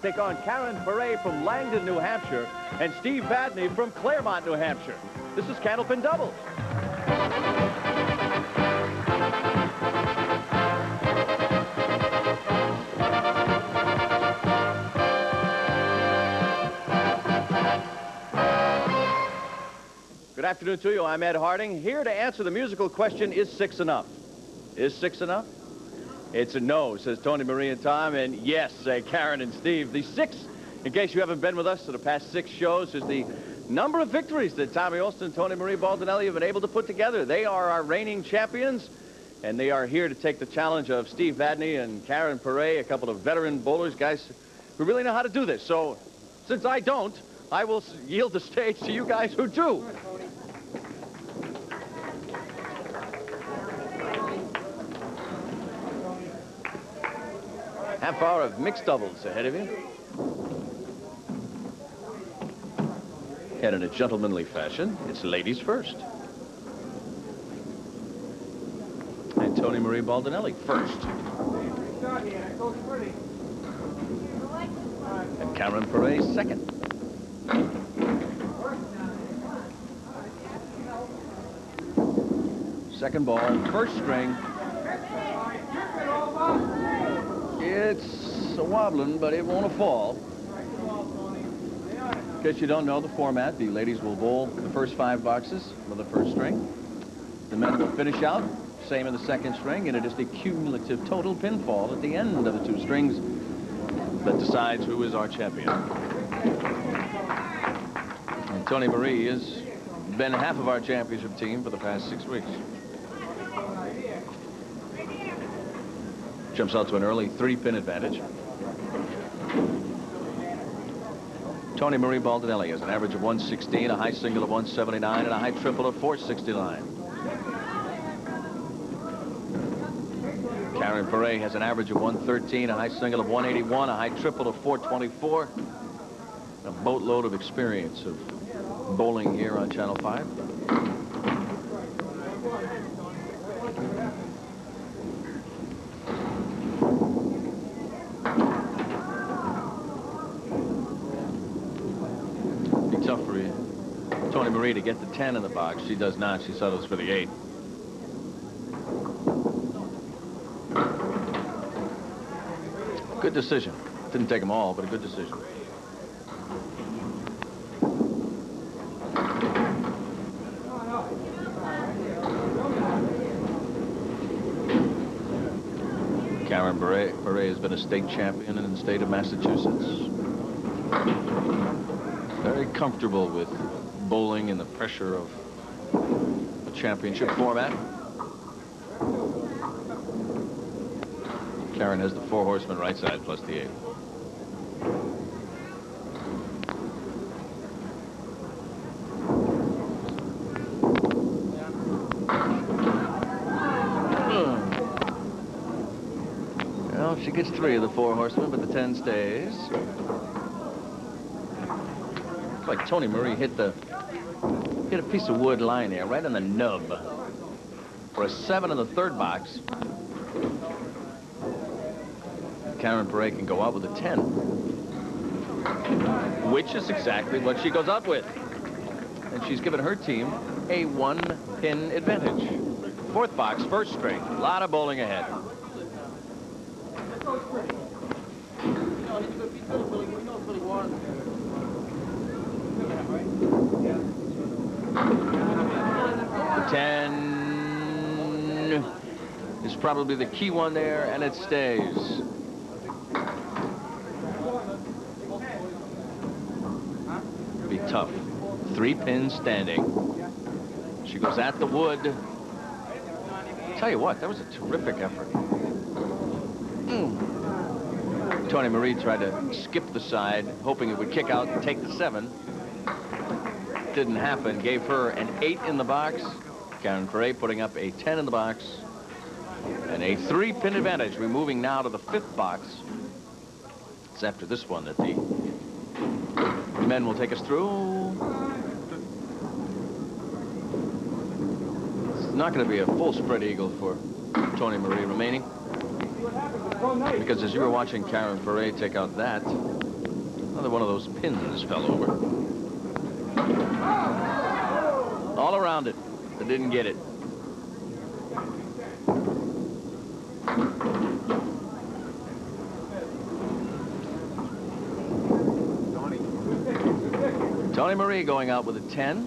take on Karen Pare from Langdon, New Hampshire, and Steve Vadney from Claremont, New Hampshire. This is Candlepin Doubles. Good afternoon to you. I'm Ed Harding, here to answer the musical question, is 6 enough? Is 6 enough? It's a no, says Toni-Marie and Tom, and yes, say Karen and Steve. The 6, in case you haven't been with us for the past 6 shows, is the number of victories that Tommy Olszta and Toni-Marie Baldinelli have been able to put together. They are our reigning champions, and they are here to take the challenge of Steve Vadney and Karen Pare, a couple of veteran bowlers, guys who really know how to do this. So, since I don't, I will yield the stage to you guys who do. Half hour of mixed doubles ahead of you. And in a gentlemanly fashion, it's ladies first. And Toni-Marie Baldinelli first. And Karen Pare second. Second ball, first string. It's a wobbling, but it won't fall. In case you don't know the format, the ladies will bowl the first 5 boxes with the first string. The men will finish out, same in the second string, and it is the cumulative total pinfall at the end of the 2 strings that decides who is our champion. And Toni-Marie has been half of our championship team for the past 6 weeks. Jumps out to an early 3-pin advantage. Toni-Marie Baldinelli has an average of 116, a high single of 179, and a high triple of 469. Karen Pare has an average of 113, a high single of 181, a high triple of 424. A boatload of experience of bowling here on Channel 5. Tough for Toni-Marie to get the 10 in the box. She does not. She settles for the 8. Good decision. Didn't take them all, but a good decision. Karen Pare has been a state champion in the state of Massachusetts. Very comfortable with bowling and the pressure of a championship format. Karen has the 4 horsemen right side plus the 8. Well, she gets 3 of the 4 horsemen, but the 10 stays. Like Toni-Marie hit a piece of wood lying there, right on the nub. For a 7 in the 3rd box, Karen Pare can go out with a 10, which is exactly what she goes out with. And she's given her team a 1-pin advantage. 4th box, first string. A lot of bowling ahead. The 10 is probably the key one there, and it stays. Be tough. 3 pins standing. She goes at the wood. Tell you what, that was a terrific effort. Toni-Marie tried to skip the side, hoping it would kick out and take the 7. Didn't happen. Gave her an 8 in the box. Karen Pare putting up a 10 in the box. And a 3-pin advantage. We're moving now to the 5th box. It's after this one that the men will take us through. It's not going to be a full spread eagle for Toni-Marie remaining. Because as you were watching Karen Pare take out that, Another one of those pins fell over. All around it, but didn't get it. Toni-Marie going out with a 10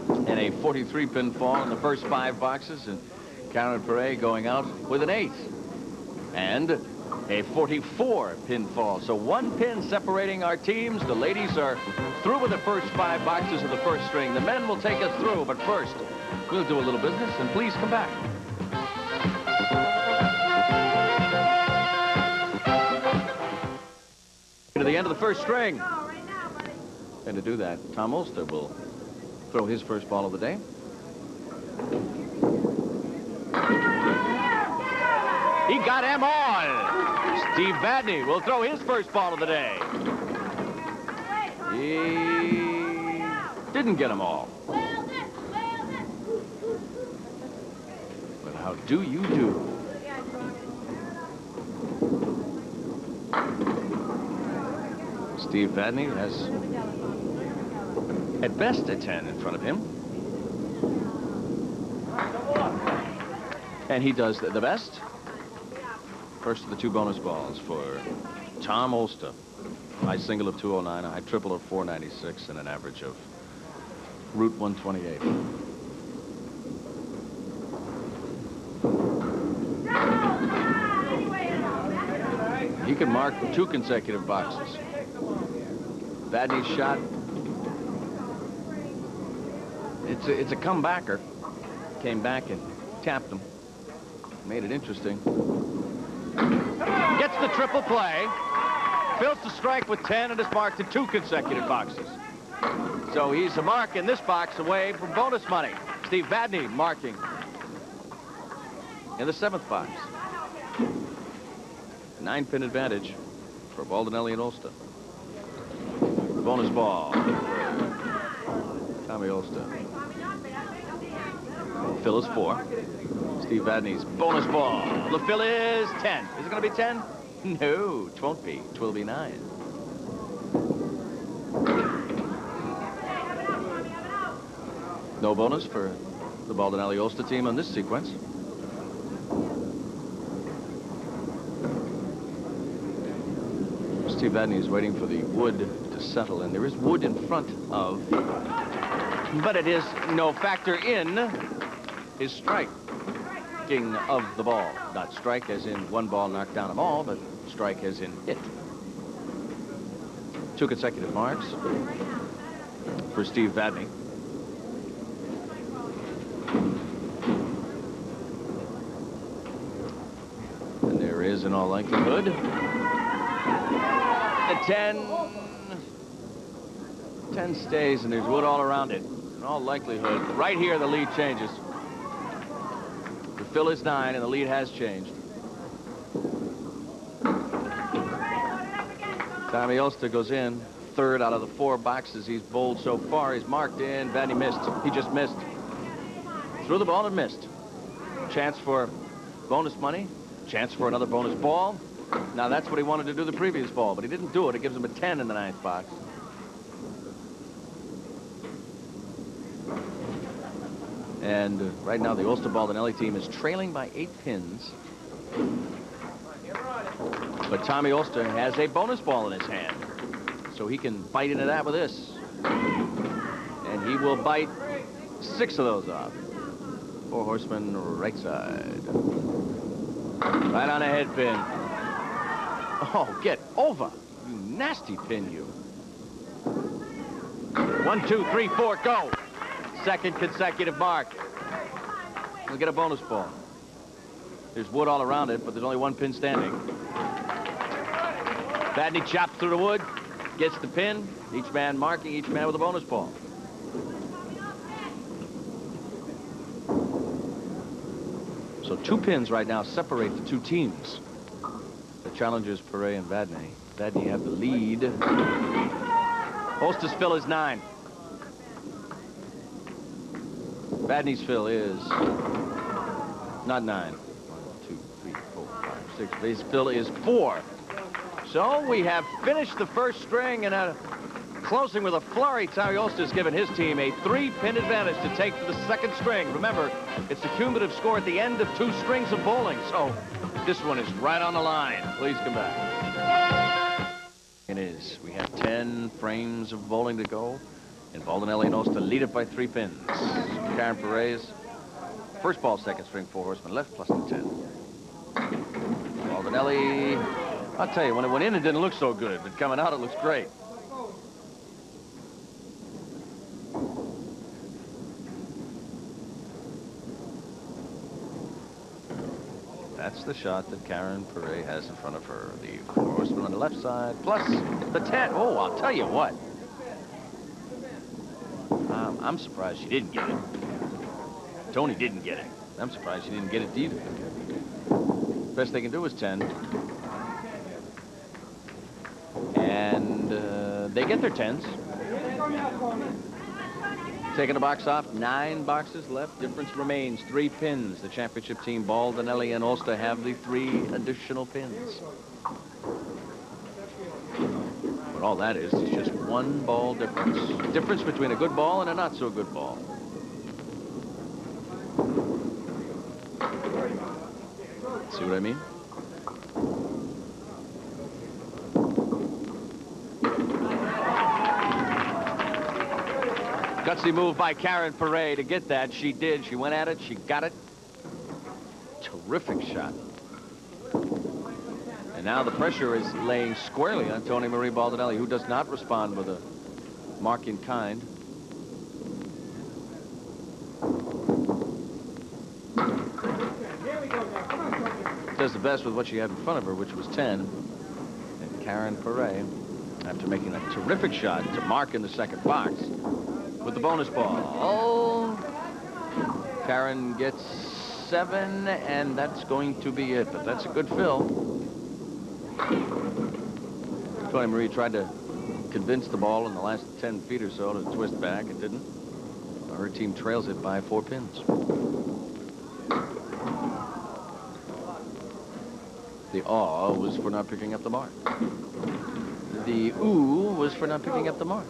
and a 43 pin fall in the first 5 boxes, and Pare going out with an 8 and a 44 pin fall. So 1 pin separating our teams. The ladies are through with the first 5 boxes of the first string. The men will take us through, but first we'll do a little business, and please come back. To the end of the first string. And to do that, Tom Olszta will throw his first ball of the day. He got him all. Steve Vadney will throw his first ball of the day. He didn't get them all. But how do you do? Steve Vadney has at best a 10 in front of him. And he does the best. First of the 2 bonus balls for Tom Olszta. High single of 209, a high triple of 496, and an average of root 128. He can mark 2 consecutive boxes. Vadney's shot. It's a comebacker. Came back and tapped him. Made it interesting. Gets the triple play. Fills the strike with 10 and is marked in 2 consecutive boxes. So he's a mark in this box away from bonus money. Steve Vadney marking in the 7th box. 9-pin advantage for Baldinelli and Olszta. Bonus ball. Tommy Olszta. Fill is 4. Steve Vadney's bonus ball. The fill is 10. Is it going to be 10? No, it won't be. It will be 9. No bonus for the Baldinelli Olszta team on this sequence. Steve Vadney is waiting for the wood to settle, and there is wood in front of, but it is no factor in his striking of the ball. Not strike as in 1 ball knocked down a ball, but strike as in hit. 2 consecutive marks for Steve Vadney. And there is, in all likelihood, the 10 stays, and there's wood all around it. In all likelihood, right here, the lead changes. The fill is 9, and the lead has changed. Tommy Olszta goes in. 3rd out of the 4 boxes he's bowled so far. He's marked in. Vadney missed. He just missed. Threw the ball and missed. Chance for bonus money. Chance for another bonus ball. Now, that's what he wanted to do the previous ball, but he didn't do it. It gives him a 10 in the 9th box. And right now, the Olszta Baldinelli team is trailing by 8 pins. But Tommy Olszta has a bonus ball in his hand, so he can bite into that with this. And he will bite 6 of those off. 4 horsemen right side. Right on a head pin. Oh, get over, you nasty pin, you. 1, 2, 3, 4, go. 2nd consecutive mark. We'll get a bonus ball. There's wood all around it, but there's only 1 pin standing. Vadney chops through the wood, gets the pin. Each man marking, each man with a bonus ball. So 2 pins right now separate the 2 teams. The challengers, Pare and Vadney. Vadney have the lead. Olszta's fill is 9. Vadney's fill is not 9. 1, 2, 3, 4, 5, 6. His fill is 4. So we have finished the first string, and closing with a flurry. Terry Olszta has given his team a 3-pin advantage to take to the second string. Remember, it's the cumulative score at the end of 2 strings of bowling. So this one is right on the line. Please come back. It is. We have 10 frames of bowling to go. And Baldinelli and Olszta lead it by 3 pins. Karen Pare's first ball, second string, 4 horsemen left, plus the 10. Baldinelli, I'll tell you, when it went in, it didn't look so good, but coming out, it looks great. That's the shot that Karen Pare has in front of her. The 4 horsemen on the left side, plus the 10. Oh, I'll tell you what. I'm surprised she didn't get it. Toni didn't get it. I'm surprised she didn't get it either. Best they can do is 10. And they get their 10s. Taking the box off, 9 boxes left. Difference remains 3 pins. The championship team, Baldinelli and Olszta, have the 3 additional pins. But all that is just 1 ball difference. Difference between a good ball and a not so good ball. See what I mean? Gutsy move by Karen Pare to get that. She did. She went at it. She got it. Terrific shot. And now the pressure is laying squarely on Toni-Marie Baldinelli, who does not respond with a mark in kind. Does the best with what she had in front of her, which was 10. And Karen Pare, after making a terrific shot to mark in the second box with the bonus ball. Oh, Karen gets 7, and that's going to be it. But that's a good fill. Toni-Marie tried to convince the ball in the last 10 feet or so to twist back. It didn't. Her team trails it by 4 pins. The aw was for not picking up the mark. The ooh was for not picking up the mark.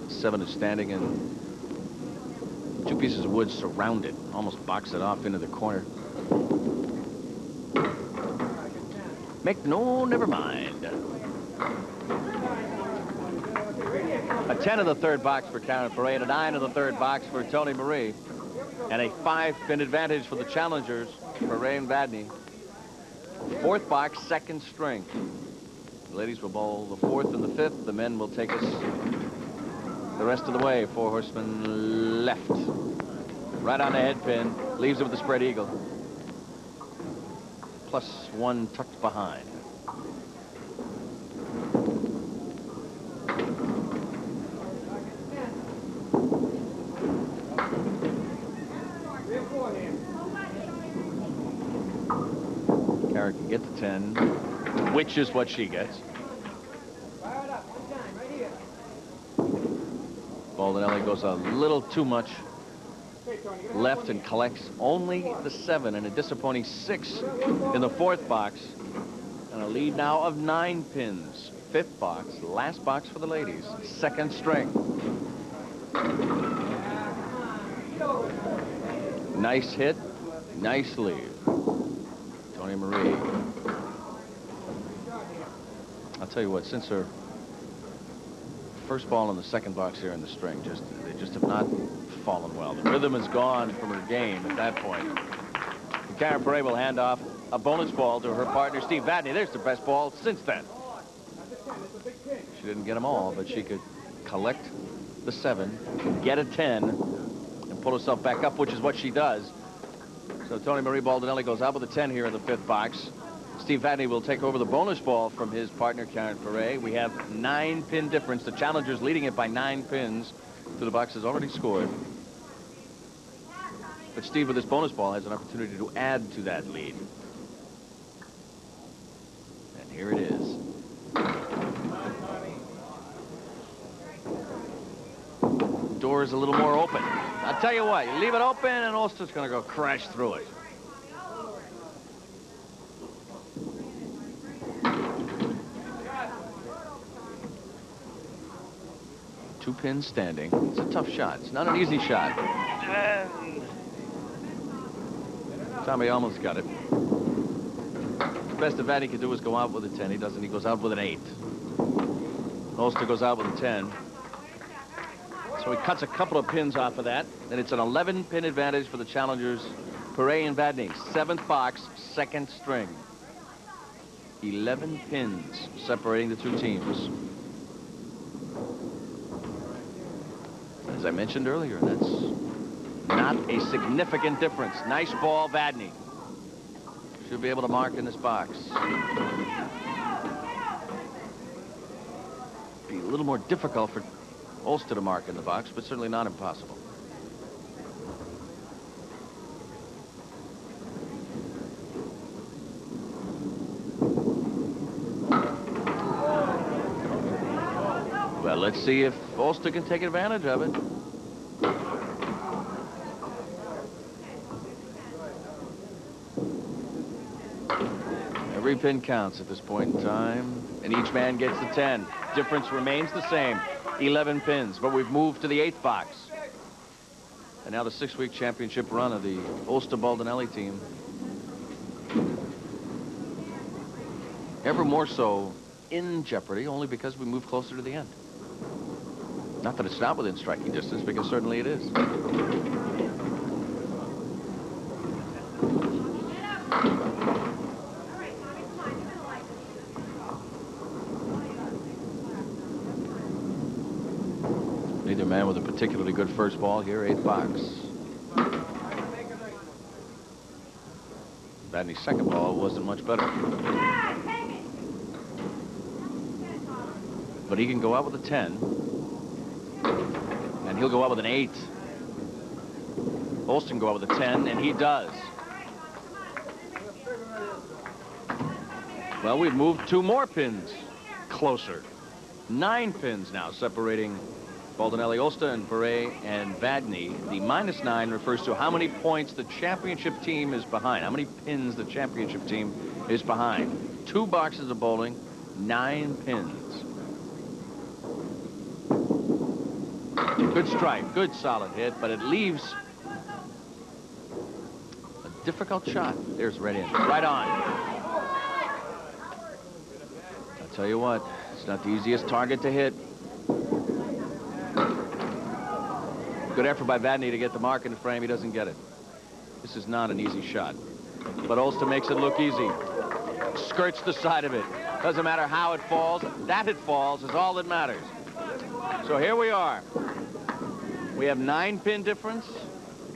7 is standing, and 2 pieces of wood surround it, almost box it off into the corner. Never mind. A 10 in the third box for Karen Pare, and a 9 in the third box for Toni-Marie. And a 5-pin advantage for the challengers, Pare and Vadney. 4th box, second string. The ladies will bowl the 4th and the 5th. The men will take us the rest of the way. 4 horsemen left. Right on the head pin. Leaves it with the spread eagle. Plus 1 tucked behind. Karen can get the 10, which is what she gets. Baldinelli goes a little too much left and collects only the 7, and a disappointing 6 in the 4th box. And a lead now of 9 pins. 5th box, last box for the ladies. Second string. Nice hit, nice lead. Toni-Marie. I'll tell you what, since her first ball in the second box here in the string, they just have not fallen well. The rhythm is gone from her game at that point. Karen Pare will hand off a bonus ball to her partner, Steve Vadney. There's the best ball since then. She didn't get them all, but she could collect the 7, get a 10, and pull herself back up, which is what she does. So Toni-Marie Baldinelli goes out with a 10 here in the 5th box. Steve Vadney will take over the bonus ball from his partner, Karen Pare. We have 9-pin difference. The challengers leading it by 9 pins to the boxes already scored. But Steve, with this bonus ball, has an opportunity to add to that lead. And here it is. Door is a little more open. I'll tell you what, you leave it open and Olszta's going to go crash through it. 2 pins standing. It's a tough shot. It's not an easy shot. And Tommy almost got it. The best that Vadney can do is go out with a 10. He doesn't. He goes out with an 8. Olszta goes out with a 10. So he cuts a couple of pins off of that. And it's an 11-pin advantage for the challengers, Pare and Vadney. 7th box, 2nd string. 11 pins separating the 2 teams. As I mentioned earlier, that's not a significant difference. Nice ball, Vadney. Should be able to mark in this box. Be a little more difficult for Olszta to mark in the box, but certainly not impossible. Well, let's see if Olszta can take advantage of it. Every pin counts at this point in time, and each man gets the 10. Difference remains the same, 11 pins, but we've moved to the 8th box. And now the 6-week championship run of the Olszta Baldinelli team. Ever more so in jeopardy, only because we move closer to the end. Not that it's not within striking distance, because certainly it is. Neither man with a particularly good first ball here, 8th box. Vadney's second ball wasn't much better. But he can go out with a 10. And he'll go out with an 8. Olszta can go out with a 10, and he does. Well, we've moved 2 more pins closer. 9 pins now separating Baldinelli, Olszta, and Pare and Vadney. The -9 refers to how many points the championship team is behind, how many pins the championship team is behind. 2 boxes of bowling, 9 pins. Good strike, good solid hit, but it leaves a difficult shot. There's right in, right on. I'll tell you what, it's not the easiest target to hit. Good effort by Vadney to get the mark in the frame. He doesn't get it. This is not an easy shot. But Olszta makes it look easy. Skirts the side of it. Doesn't matter how it falls. That it falls is all that matters. So here we are. We have 9-pin difference,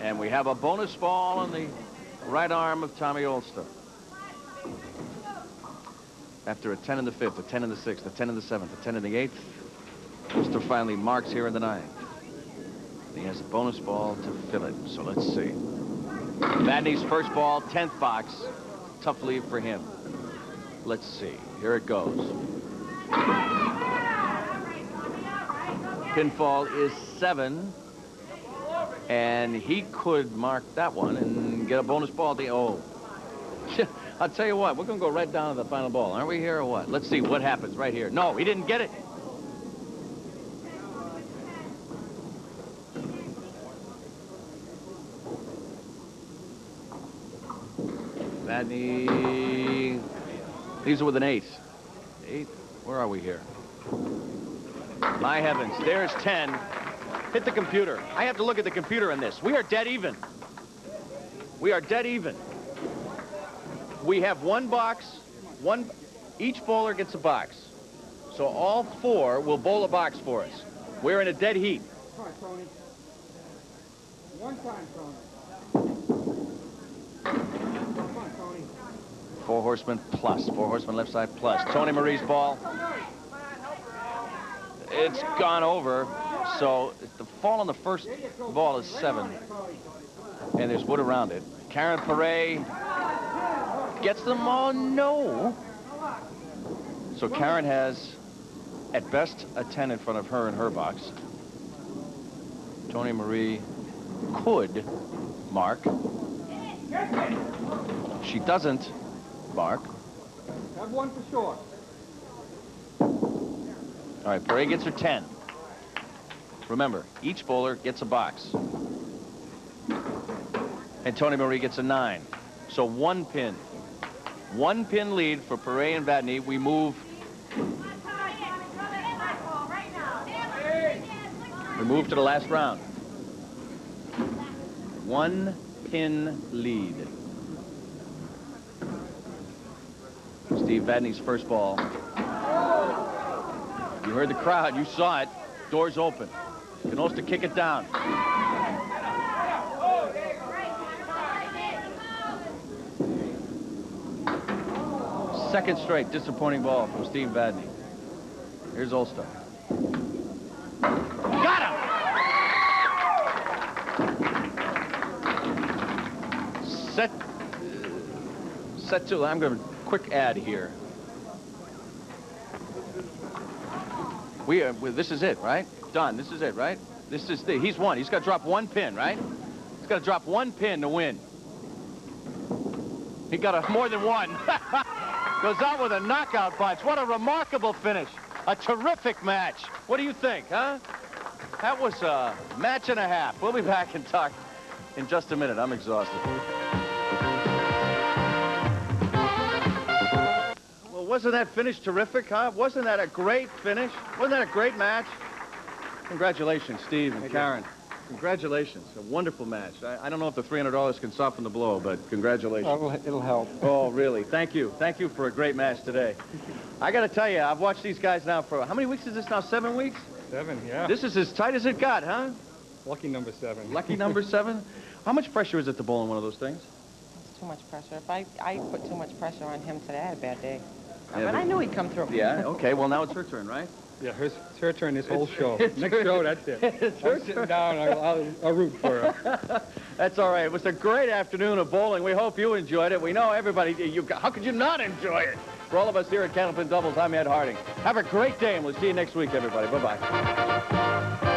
and we have a bonus ball on the right arm of Tommy Olszta. After a 10 in the 5th, a 10 in the 6th, a 10 in the 7th, a 10 in the 8th, Olszta finally marks here in the 9th. He has a bonus ball to fill it, so let's see. Vadney's first ball, 10th box. Tough leave for him. Let's see. Here it goes. Pinfall is 7. And he could mark that one and get a bonus ball at the... Oh. I'll tell you what, we're going to go right down to the final ball. Aren't we here or what? Let's see what happens right here. No, he didn't get it. Vadney leaves it with an 8. 8. Where are we here? My heavens, there's 10. Hit the computer. I have to look at the computer on this. We are dead even. We are dead even. We have 1 box. Each bowler gets a box. So all 4 will bowl a box for us. We're in a dead heat. Come on, Tony. One time, Tony. 4 horsemen plus. 4 horsemen left side plus. Toni-Marie's ball. It's gone over. So the fall on the first ball is 7. And there's wood around it. Karen Pare gets them all. No. So Karen has, at best, a 10 in front of her in her box. Toni-Marie could mark. She doesn't mark. Have 1 for sure. All right, Pare gets her 10. Remember, each bowler gets a box. And Toni-Marie gets a 9. So 1 pin. 1 pin lead for Pare and Vadney. We move. We move to the last round. 1 pin lead. Steve Vadney's first ball. You heard the crowd. You saw it. Doors open. Can Olszta kick it down? Second straight disappointing ball from Steve Vadney. Here's Olszta. Got him! Set two. I'm going to quick ad here. This is it, right? Done. This is it, right? He's won. He's got to drop 1 pin, right? He's got to drop 1 pin to win. He got more than 1. Goes out with a knockout punch. What a remarkable finish. A terrific match. What do you think, huh? That was a match and a half. We'll be back and talk in just a minute. I'm exhausted. Well, wasn't that finish terrific, huh? Wasn't that a great finish? Wasn't that a great match? Congratulations, Steve and Karen. Congratulations. A wonderful match. I don't know if the $300 can soften the blow, but congratulations. Oh, it'll help. Oh, really? Thank you. Thank you for a great match today. I got to tell you, I've watched these guys now for, how many weeks is this now? 7 weeks? 7, yeah. This is as tight as it got, huh? Lucky number 7. Lucky number 7? How much pressure is it to bowl in one of those things? It's too much pressure. If I put too much pressure on him today, I had a bad day. Yeah, but I knew he'd come through. Yeah, okay. Well, now it's her turn, right? Yeah, it's her turn this whole show. Next show, that's it. It's her I'm sitting down, I'll root for her. That's all right. It was a great afternoon of bowling. We hope you enjoyed it. We know everybody, how could you not enjoy it? For all of us here at Candlepin Doubles, I'm Ed Harding. Have a great day, and we'll see you next week, everybody. Bye-bye.